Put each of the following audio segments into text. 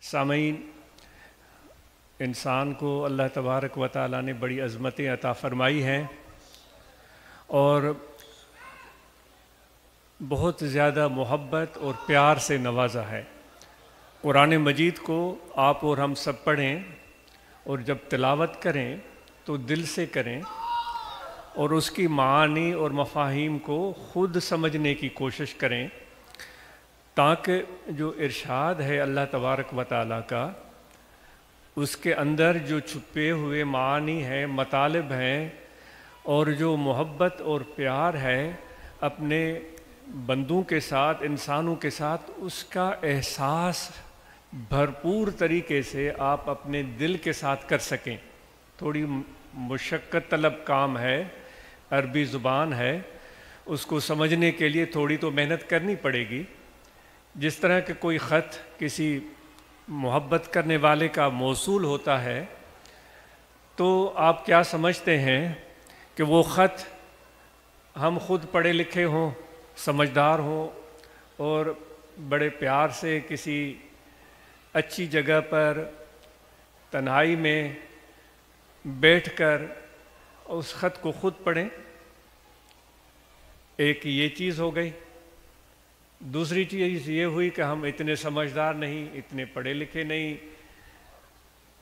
سامعین، انسان کو اللہ تبارک و تعالیٰ نے بڑی عظمتیں عطا فرمائی ہیں اور بہت زیادہ محبت اور پیار سے نوازا ہے۔ قرآن مجید کو آپ اور ہم سب پڑھیں اور جب تلاوت کریں تو دل سے کریں اور اس کی معانی اور مفاہیم کو خود سمجھنے کی کوشش کریں، تاکہ جو ارشاد ہے اللہ تبارک و تعالیٰ کا، اس کے اندر جو چھپے ہوئے معانی ہیں، مطالب ہیں، اور جو محبت اور پیار ہے اپنے بندوں کے ساتھ، انسانوں کے ساتھ، اس کا احساس بھرپور طریقے سے آپ اپنے دل کے ساتھ کر سکیں۔ تھوڑی مشقت طلب کام ہے، عربی زبان ہے، اس کو سمجھنے کے لیے تھوڑی تو محنت کرنی پڑے گی۔ جس طرح کہ کوئی خط کسی محبت کرنے والے کا موصول ہوتا ہے، تو آپ کیا سمجھتے ہیں کہ وہ خط ہم خود پڑھے لکھے ہوں، سمجھدار ہوں اور بڑے پیار سے کسی اچھی جگہ پر تنہائی میں بیٹھ کر اس خط کو خود پڑھیں؟ ایک یہ چیز ہو گئی۔ دوسری چیز یہ ہوئی کہ ہم اتنے سمجھدار نہیں، اتنے پڑھے لکھے نہیں،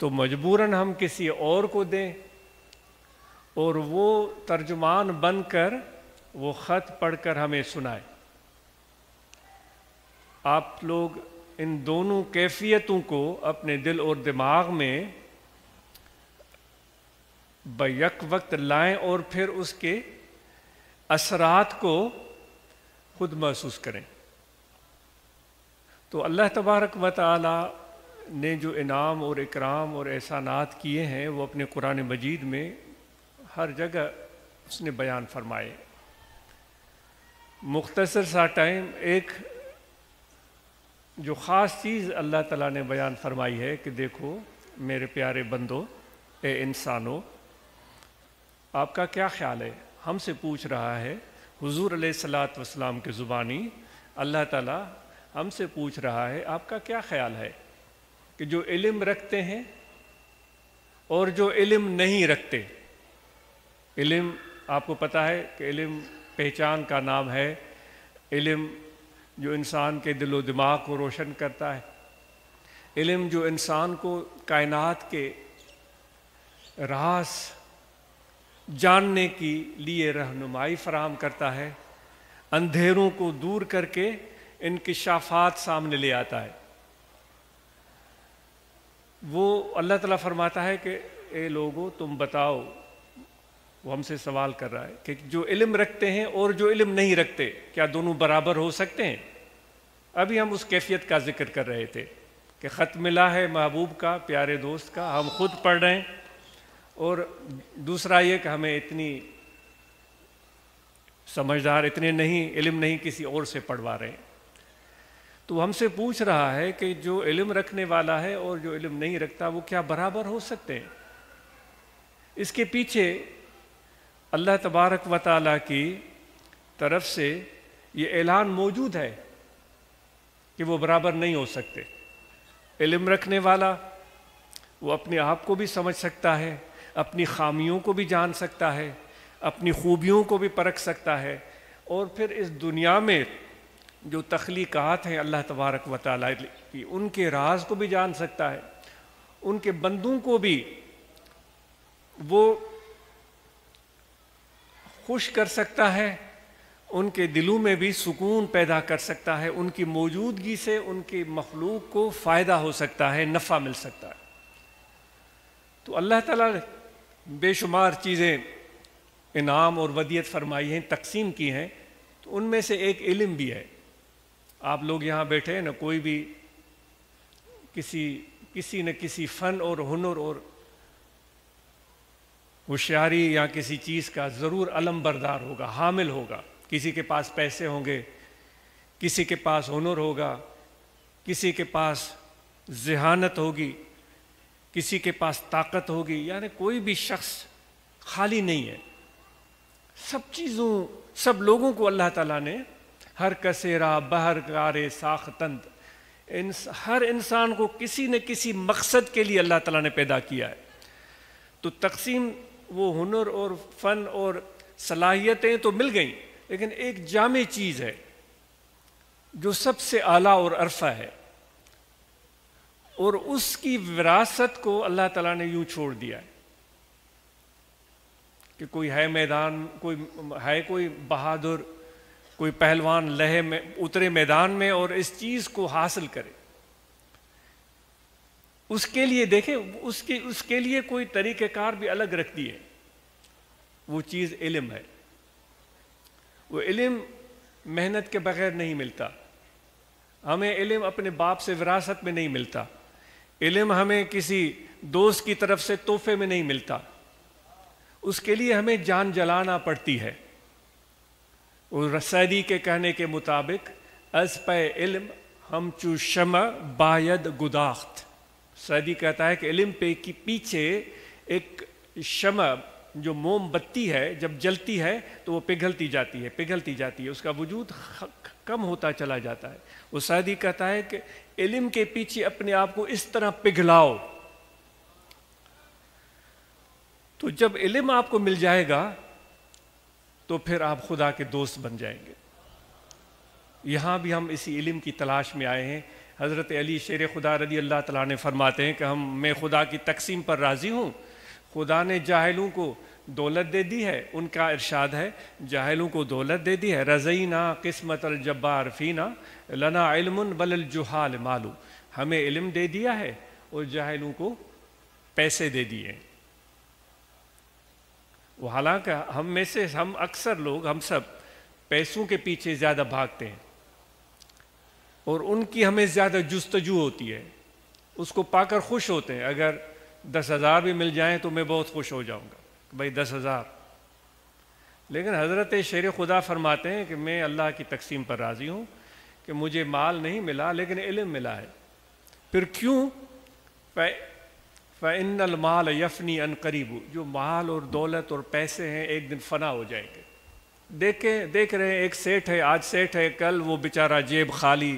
تو مجبوراً ہم کسی اور کو دیں اور وہ ترجمان بن کر وہ خط پڑھ کر ہمیں سنائے۔ آپ لوگ ان دونوں کیفیتوں کو اپنے دل اور دماغ میں بیک وقت لائیں اور پھر اس کے اثرات کو خود محسوس کریں۔ تو اللہ تبارک و تعالی نے جو انعام اور اکرام اور احسانات کیے ہیں وہ اپنے قرآن مجید میں ہر جگہ اس نے بیان فرمائے۔ مختصر سا ٹائم، ایک جو خاص چیز اللہ تعالیٰ نے بیان فرمائی ہے کہ دیکھو میرے پیارے بندو، اے انسانو، آپ کا کیا خیال ہے؟ ہم سے پوچھ رہا ہے حضور علیہ الصلاۃ والسلام کی زبانی اللہ تعالیٰ ہم سے پوچھ رہا ہے، آپ کا کیا خیال ہے کہ جو علم رکھتے ہیں اور جو علم نہیں رکھتے؟ علم، آپ کو پتہ ہے کہ علم پہچان کا نام ہے، علم جو انسان کے دل و دماغ کو روشن کرتا ہے، علم جو انسان کو کائنات کے راز جاننے کی لیے رہنمائی فراہم کرتا ہے، اندھیروں کو دور کر کے انکشافات سامنے لے آتا ہے۔ وہ اللہ تعالیٰ فرماتا ہے کہ اے لوگو تم بتاؤ، وہ ہم سے سوال کر رہا ہے کہ جو علم رکھتے ہیں اور جو علم نہیں رکھتے، کیا دونوں برابر ہو سکتے ہیں؟ ابھی ہم اس کیفیت کا ذکر کر رہے تھے کہ خط ملا ہے محبوب کا، پیارے دوست کا، ہم خود پڑھ رہے ہیں، اور دوسرا یہ کہ ہمیں اتنی سمجھدار، اتنے نہیں، علم نہیں، کسی اور سے پڑھوا رہے ہیں۔ تو ہم سے پوچھ رہا ہے کہ جو علم رکھنے والا ہے اور جو علم نہیں رکھتا وہ کیا برابر ہو سکتے ہیں؟ اس کے پیچھے اللہ تبارک و تعالیٰ کی طرف سے یہ اعلان موجود ہے کہ وہ برابر نہیں ہو سکتے۔ علم رکھنے والا وہ اپنے آپ کو بھی سمجھ سکتا ہے، اپنی خامیوں کو بھی جان سکتا ہے، اپنی خوبیوں کو بھی پرکھ سکتا ہے، اور پھر اس دنیا میں جو تخلیقات ہیں اللہ تبارک و تعالیٰ کی، ان کے راز کو بھی جان سکتا ہے، ان کے بندوں کو بھی وہ خوش کر سکتا ہے، ان کے دلوں میں بھی سکون پیدا کر سکتا ہے، ان کی موجودگی سے ان کی مخلوق کو فائدہ ہو سکتا ہے، نفع مل سکتا ہے۔ تو اللہ تعالیٰ نے بے شمار چیزیں انعام اور ودیعت فرمائی ہیں، تقسیم کی ہیں، تو ان میں سے ایک علم بھی ہے۔ آپ لوگ یہاں بیٹھے ہیں نا، کوئی بھی کسی نہ کسی فن اور ہنر اور ہوشیاری یا کسی چیز کا ضرور علم بردار ہوگا، حامل ہوگا۔ کسی کے پاس پیسے ہوں گے، کسی کے پاس ہنر ہوگا، کسی کے پاس ذہانت ہوگی، کسی کے پاس طاقت ہوگی، یعنی کوئی بھی شخص خالی نہیں ہے۔ سب لوگوں کو اللہ تعالیٰ نے ہر کسیرا بہر کارے ساختند، ہر انسان کو کسی نہ کسی مقصد کے لیے اللہ تعالیٰ نے پیدا کیا ہے. تو تقسیم وہ ہنر اور فن اور صلاحیتیں تو مل گئیں، لیکن ایک جامع چیز ہے جو سب سے اعلیٰ اور عرفہ ہے، اور اس کی وراثت کو اللہ تعالیٰ نے یوں چھوڑ دیا ہے کہ کوئی ہے میدان، کوئی بہادر، کوئی پہلوان لہے میں اترے میدان میں اور اس چیز کو حاصل کرے. اس کے لیے دیکھیں، اس کے لیے کوئی طریقہ کار بھی الگ رکھ دیے. وہ چیز علم ہے. وہ علم محنت کے بغیر نہیں ملتا. ہمیں علم اپنے باپ سے وراثت میں نہیں ملتا. علم ہمیں کسی دوست کی طرف سے تحفے میں نہیں ملتا. اس کے لیے ہمیں جان جلانا پڑتی ہے. اور سعدی کے کہنے کے مطابق از پہ علم ہم چو شمع باید گداخت. سعدی کہتا ہے کہ علم پہ کی پیچھے ایک شمع جو موم بتی ہے، جب جلتی ہے تو وہ پگھلتی جاتی ہے، اس کا وجود کم ہوتا چلا جاتا ہے. وہ سعدی کہتا ہے کہ علم کے پیچھے اپنے آپ کو اس طرح پگھلاؤ، تو جب علم آپ کو مل جائے گا تو پھر آپ خدا کے دوست بن جائیں گے. یہاں بھی ہم اسی علم کی تلاش میں آئے ہیں. حضرت علی شیر خدا رضی اللہ تعالیٰ نے فرماتے ہیں کہ میں خدا کی تقسیم پر راضی ہوں. خدا نے جاہلوں کو دولت دے دی ہے. ان کا ارشاد ہے جاہلوں کو دولت دے دی ہے. رضینا قسمت الجبار فینا لنا علم بل الجہال مالو. ہمیں علم دے دیا ہے اور جاہلوں کو پیسے دے دیے. وہ حالانکہ ہم میں سے اکثر لوگ، ہم سب پیسوں کے پیچھے زیادہ بھاگتے ہیں اور ان کی ہمیں زیادہ جستجو ہوتی ہے. اس کو پا کر خوش ہوتے ہیں. اگر 10,000 بھی مل جائیں تو میں بہت خوش ہو جاؤں گا، بھائی 10,000. لیکن حضرت شیر خدا فرماتے ہیں کہ میں اللہ کی تقسیم پر راضی ہوں کہ مجھے مال نہیں ملا لیکن علم ملا ہے. پھر کیوں؟ فَإِنَّ الْمَالَ يَفْنِي عَنْ قَرِيبُ. جو مال اور دولت اور پیسے ہیں ایک دن فنا ہو جائیں گے. دیکھ رہے ہیں ایک سیٹ ہے، آج سیٹ ہے، کل وہ بیچارہ جیب خالی،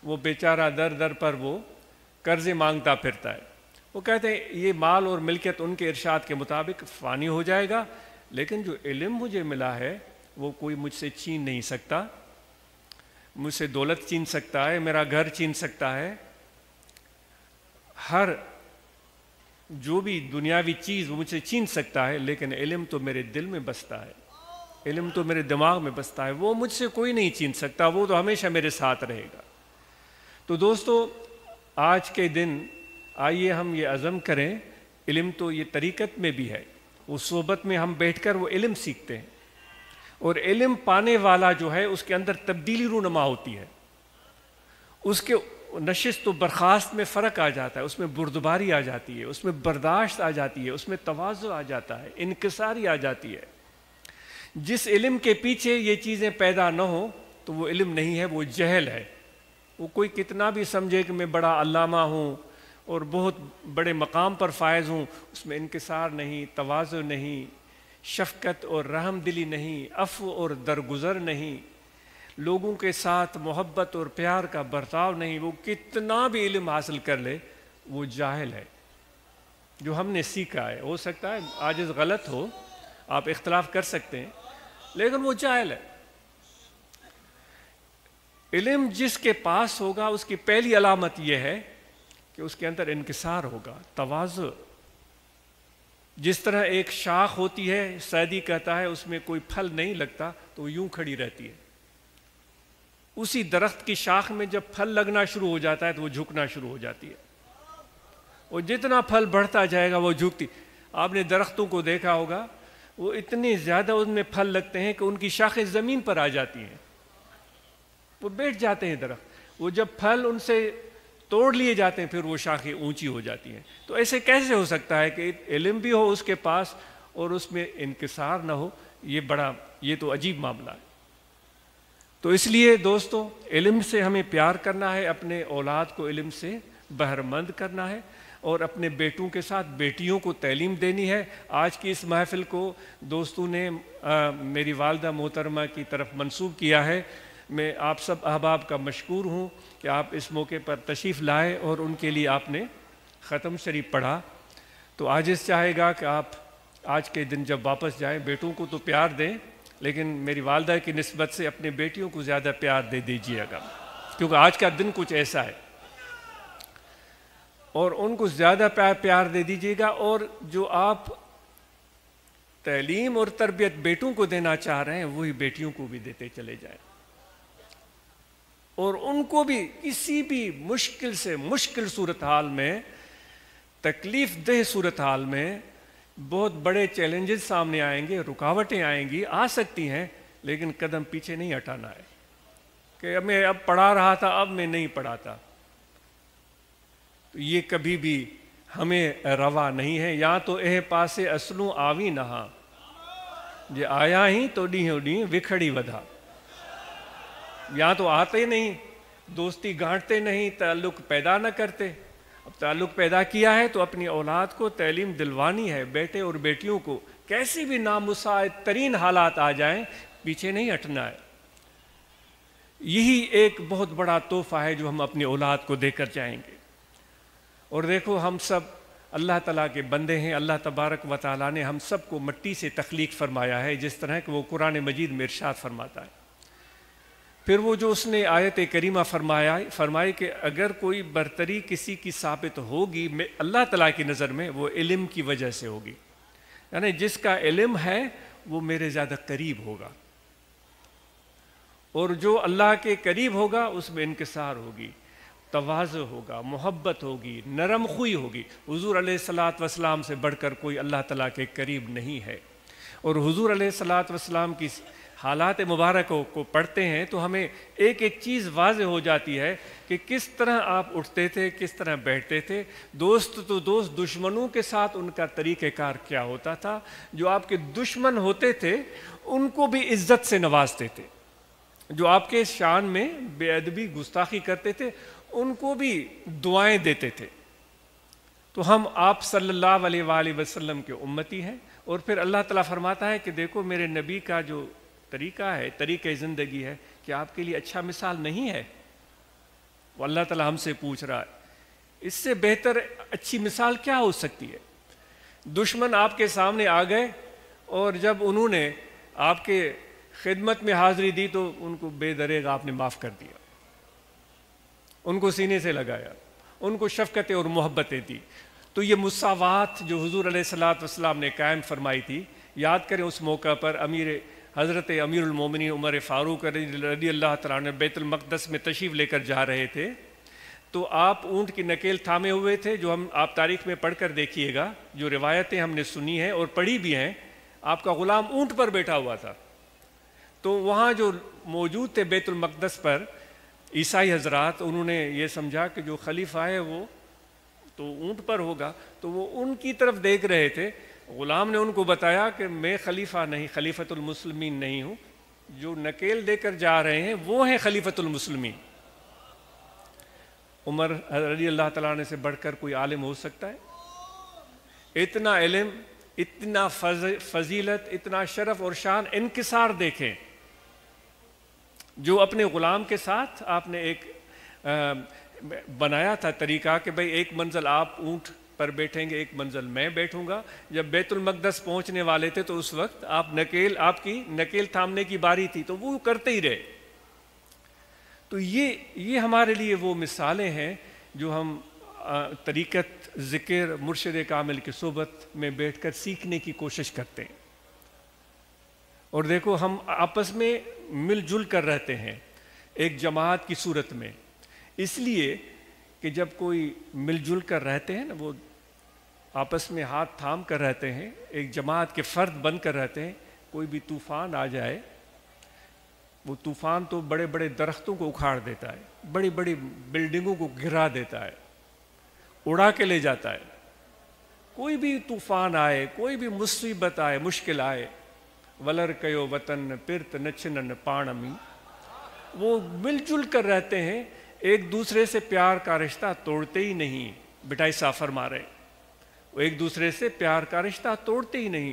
وہ بیچارہ در در پر وہ قرضے مانگتا پھرتا ہے. وہ کہتے ہیں یہ مال اور ملکیت ان کے ارشاد کے مطابق فانی ہو جائے گا، لیکن جو علم مجھے ملا ہے وہ کوئی مجھ سے چھین نہیں سکتا. مجھ سے دولت چھین سکتا ہے، میرا گھر چھین سکتا ہے، ہر جو بھی دنیاوی چیز وہ مجھ سے چھین سکتا ہے، لیکن علم تو میرے دل میں بستا ہے، علم تو میرے دماغ میں بستا ہے. وہ مجھ سے کوئی نہیں چھین سکتا، وہ تو ہمیشہ میرے ساتھ رہے گا. تو دوستو، آج کے دن آئیے ہم یہ عزم کریں. علم تو یہ طریقت میں بھی ہے. اس صحبت میں ہم بیٹھ کر وہ علم سیکھتے ہیں، اور علم پانے والا جو ہے اس کے اندر تبدیلی رونما ہوتی ہے. اس کے نشست و برخاست میں فرق آ جاتا ہے، اس میں بردباری آ جاتی ہے، اس میں برداشت آ جاتی ہے، اس میں تواضع آ جاتا ہے، انکساری آ جاتی ہے. جس علم کے پیچھے یہ چیزیں پیدا نہ ہوں تو وہ علم نہیں ہے، وہ جہل ہے. وہ کوئی کتنا بھی سمجھے کہ میں بڑا علامہ ہوں اور بہت بڑے مقام پر فائز ہوں، اس میں انکسار نہیں، تواضع نہیں، شفقت اور رحم دلی نہیں، عفو اور درگزر نہیں، لوگوں کے ساتھ محبت اور پیار کا برتاؤ نہیں. وہ کتنا بھی علم حاصل کر لے وہ جاہل ہے. جو ہم نے سیکھا ہے، ہو سکتا ہے عاجز غلط ہو، آپ اختلاف کر سکتے ہیں، لیکن وہ جاہل ہے. علم جس کے پاس ہوگا اس کی پہلی علامت یہ ہے کہ اس کے اندر انکسار ہوگا، تواضع. جس طرح ایک شاخ ہوتی ہے، سعدی کہتا ہے اس میں کوئی پھل نہیں لگتا تو وہ یوں کھڑی رہتی ہے. اسی درخت کی شاخ میں جب پھل لگنا شروع ہو جاتا ہے تو وہ جھکنا شروع ہو جاتی ہے، اور جتنا پھل بڑھتا جائے گا وہ جھکتی. آپ نے درختوں کو دیکھا ہوگا، وہ اتنے زیادہ ان میں پھل لگتے ہیں کہ ان کی شاخیں زمین پر آ جاتی ہیں، وہ بیٹھ جاتے ہیں درخت. وہ جب پھل ان سے توڑ لیے جاتے ہیں پھر وہ شاخیں اونچی ہو جاتی ہیں. تو ایسے کیسے ہو سکتا ہے کہ علم بھی ہو اس کے پاس اور اس میں انکسار نہ ہو؟ یہ تو عجیب معاملہ ہے. تو اس لیے دوستو، علم سے ہمیں پیار کرنا ہے، اپنے اولاد کو علم سے بہرمند کرنا ہے، اور اپنے بیٹوں کے ساتھ بیٹیوں کو تعلیم دینی ہے. آج کی اس محفل کو دوستوں نے میری والدہ محترمہ کی طرف منسوب کیا ہے. میں آپ سب احباب کا مشکور ہوں کہ آپ اس موقع پر تشریف لائے اور ان کے لیے آپ نے ختم شریف پڑھا۔ تو عاجز چاہے گا کہ آپ آج کے دن جب واپس جائیں بیٹوں کو تو پیار دیں، لیکن میری والدہ کی نسبت سے اپنے بیٹیوں کو زیادہ پیار دے دیجیے گا، کیونکہ آج کا دن کچھ ایسا ہے، اور ان کو زیادہ پیار دے دیجیے گا، اور جو آپ تعلیم اور تربیت بیٹوں کو دینا چاہ رہے ہیں وہی بیٹیوں کو بھی دیتے چلے جائیں، اور ان کو بھی کسی بھی مشکل سے مشکل صورتحال میں، تکلیف دہ صورتحال میں، بہت بڑے چیلنجز سامنے آئیں گے، رکاوٹیں آئیں گی، آ سکتی ہیں، لیکن قدم پیچھے نہیں ہٹانا ہے کہ میں اب پڑھا رہا تھا اب میں نہیں پڑھاتا، تو یہ کبھی بھی ہمیں روا نہیں ہے۔ یا تو اے پاسے اصلوں آوی نہا جے آیا ہی تو ڈیہوں ڈیہوں وکھڑی ودھا، یا تو آتے نہیں، دوستی گانٹتے نہیں، تعلق پیدا نہ کرتے۔ اب تعلق پیدا کیا ہے تو اپنی اولاد کو تعلیم دلوانی ہے، بیٹے اور بیٹیوں کو کیسی بھی نامساعد ترین حالات آ جائیں پیچھے نہیں ہٹنا ہے۔ یہی ایک بہت بڑا تحفہ ہے جو ہم اپنی اولاد کو دے کر جائیں گے۔ اور دیکھو ہم سب اللہ تعالیٰ کے بندے ہیں، اللہ تبارک و تعالیٰ نے ہم سب کو مٹی سے تخلیق فرمایا ہے، جس طرح کہ وہ قرآن مجید میں ارشاد فرماتا ہے۔ پھر وہ جو اس نے آیت کریمہ فرمائی کہ اگر کوئی برتری کسی کی ثابت ہوگی اللہ تعالیٰ کی نظر میں وہ علم کی وجہ سے ہوگی، یعنی جس کا علم ہے وہ میرے زیادہ قریب ہوگا، اور جو اللہ کے قریب ہوگا اس میں انکسار ہوگی، تواضع ہوگا، محبت ہوگی، نرم خوئی ہوگی۔ حضور علیہ الصلاۃ والسلام سے بڑھ کر کوئی اللہ تعالیٰ کے قریب نہیں ہے، اور حضور علیہ الصلاۃ والسلام کی حالات مبارکوں کو پڑھتے ہیں تو ہمیں ایک ایک چیز واضح ہو جاتی ہے کہ کس طرح آپ اٹھتے تھے، کس طرح بیٹھتے تھے، دوست تو دوست، دشمنوں کے ساتھ ان کا طریقہ کار کیا ہوتا تھا، جو آپ کے دشمن ہوتے تھے ان کو بھی عزت سے نوازتے تھے، جو آپ کے شان میں بے ادبی گستاخی کرتے تھے ان کو بھی دعائیں دیتے تھے۔ تو ہم آپ صلی اللہ علیہ وآلہ وسلم کے امتی ہیں، اور پھر اللہ تعالیٰ فرماتا ہے کہ دیکھو میرے نبی کا جو طریقہ ہے، طریقہ زندگی ہے، کہ آپ کے لیے اچھا مثال نہیں ہے؟ وہ اللہ تعالیٰ ہم سے پوچھ رہا ہے، اس سے بہتر اچھی مثال کیا ہو سکتی ہے؟ دشمن آپ کے سامنے آ گئے اور جب انہوں نے آپ کے خدمت میں حاضری دی تو ان کو بے دریغ آپ نے معاف کر دیا، ان کو سینے سے لگایا، ان کو شفقتیں اور محبتیں دی۔ تو یہ مساوات جو حضور علیہ الصلاۃ والسلام نے قائم فرمائی تھی، یاد کریں اس موقع پر حضرت امیر المومنین عمر فاروق رضی اللہ تعالیٰ نے بیت المقدس میں تشریف لے کر جا رہے تھے، تو آپ اونٹ کی نکیل تھامے ہوئے تھے، جو آپ تاریخ میں پڑھ کر دیکھیے گا، جو روایتیں ہم نے سنی ہیں اور پڑھی بھی ہیں، آپ کا غلام اونٹ پر بیٹھا ہوا تھا۔ تو وہاں جو موجود تھے بیت المقدس پر عیسائی حضرات، انہوں نے یہ سمجھا کہ جو خلیفہ ہے وہ تو اونٹ پر ہوگا، تو وہ ان کی طرف دیکھ رہے تھے۔ غلام نے ان کو بتایا کہ میں خلیفہ نہیں، خلیفۃ المسلمین نہیں ہوں، جو نکیل دے کر جا رہے ہیں وہ ہیں خلیفۃ المسلمین۔ عمر رضی اللہ تعالیٰ عنہ سے بڑھ کر کوئی عالم ہو سکتا ہے؟ اتنا علم، اتنا فضیلت، اتنا شرف اور شان، انکسار دیکھیں جو اپنے غلام کے ساتھ آپ نے ایک بنایا تھا طریقہ کہ بھئی ایک منزل آپ اونٹ پر بیٹھیں گے، ایک منزل میں بیٹھوں گا۔ جب بیت المقدس پہنچنے والے تھے تو اس وقت آپ کی نکیل تھامنے کی باری تھی تو وہ کرتے ہی رہے۔ تو یہ ہمارے لیے وہ مثالیں ہیں جو ہم طریقت ذکر مرشد کامل کی صحبت میں بیٹھ کر سیکھنے کی کوشش کرتے ہیں۔ اور دیکھو ہم آپس میں مل جل کر رہتے ہیں ایک جماعت کی صورت میں، اس لیے کہ جب کوئی مل جل کر رہتے ہیں نا، وہ آپس میں ہاتھ تھام کر رہتے ہیں، ایک جماعت کے فرد بن کر رہتے ہیں، کوئی بھی طوفان آ جائے، وہ طوفان تو بڑے بڑے درختوں کو اکھاڑ دیتا ہے، بڑی بڑی بلڈنگوں کو گرا دیتا ہے، اڑا کے لے جاتا ہے۔ کوئی بھی طوفان آئے، کوئی بھی مصیبت آئے، مشکل آئے، ولر کیو وطن پرت نچنن پانمی، وہ مل جل کر رہتے ہیں، ایک دوسرے سے پیار کا رشتہ توڑتے ہی نہیں۔ بٹائی صاحب فرما رہے وہ ایک دوسرے سے پیار کا رشتہ توڑتے ہی نہیں۔